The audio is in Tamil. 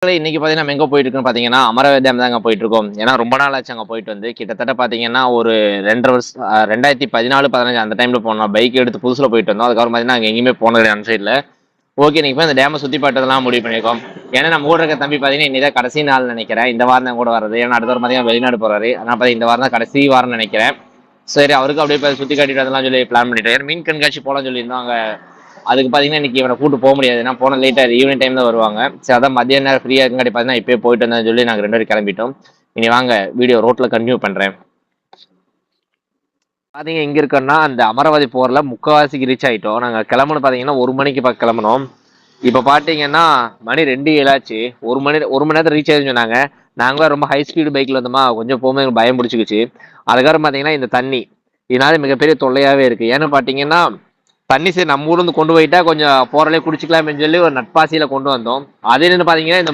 இன்னைக்கு பார்த்தீங்கன்னா நம்ம எங்க போயிட்டு இருக்கோம்னு பார்த்தீங்கன்னா, அமராவதி டேம் தாங்க போயிட்டு இருக்கோம். ஏன்னா ரொம்ப நாள் ஆச்சு அங்க போயிட்டு வந்து. கிட்டத்தட்ட பார்த்தீங்கன்னா ஒரு 2 1/2 வருஷம் 2014, 15 அந்த டைம்ல போனோம். பைக் எடுத்து புதுசுல போயிட்டு வந்தோம். அதுக்கப்புறம் பார்த்தீங்கன்னா அங்க எங்கேயுமே போனது கிடையாது அந்த சைடுல. ஓகே இன்னைக்கு போய் அந்த டேமை சுத்தி பார்த்ததெல்லாம் முடிவு பண்ணியிருக்கோம். ஏன்னா நம்ம கூட இருக்க தம்பி பார்த்தீங்கன்னா இன்னைக்கு தான் கடைசி நாள் நினைக்கிறேன். இந்த வாரம் தான் கூட வர்றது. ஏன்னா அடுத்த வாரம் பார்த்தீங்கன்னா வெளிநாடு போறாரு. அதனால பார்த்தீங்கன்னா இந்த வாரம் தான் கடைசி வாரம்னு நினைக்கிறேன். சரி அவருக்கு அப்படியே போய் சுத்தி காட்டிட்டு வரலாம் சொல்லி பிளான் பண்ணிட்டேன். ஏன்னா மீன் கண்காட்சி போலாம்னு சொல்லியிருந்தோம். அங்க அதுக்கு பார்த்தீங்கன்னா இன்னைக்கு இவனை கூட்டு போக முடியாது. ஏன்னா போன லேட் ஆகுது. ஈவினிங் டைம் தான் வருவாங்க. சரி அதான் மதிய நேரம் ஃப்ரீயா இருக்குங்காட்டி பார்த்தீங்கன்னா இப்பயே போயிட்டு வந்தேன்னு சொல்லி நாங்கள் 2 பேரும் கிளம்பிட்டோம். இனி வாங்க வீடியோ ரோட்ல கண்டினியூ பண்றேன். பாத்தீங்க எங்க இருக்கோம்னா அந்த அமராவதி போர்ல முக்காவாசிக்கு ரீச் ஆயிட்டோம். நாங்க கிளம்பணும் பாத்தீங்கன்னா 1 மணிக்கு பக்கம் கிளம்பணும். இப்ப பாத்தீங்கன்னா மணி 2 ஆச்சு. 1 மணி நேரத்துல ரீச் ஆயிடுன்னு சொன்னாங்க. நாங்களும் ரொம்ப ஹை ஸ்பீடு பைக்ல வந்தோமா, கொஞ்சம் போகும்போது எனக்கு பயம் பிடிச்சிக்கிச்சு. அதுக்கப்புறம் பாத்தீங்கன்னா இந்த தண்ணி இதனால மிகப்பெரிய தொல்லையாவே இருக்கு. ஏன்னு பாத்தீங்கன்னா தண்ணி சரி நம்ம ஊர்ல இருந்து கொண்டு போயிட்டா கொஞ்சம் போறலே குடிச்சுக்கலாம்னு சொல்லி ஒரு நட்பாசியில கொண்டு வந்தோம். அது என்னன்னு பாத்தீங்கன்னா இந்த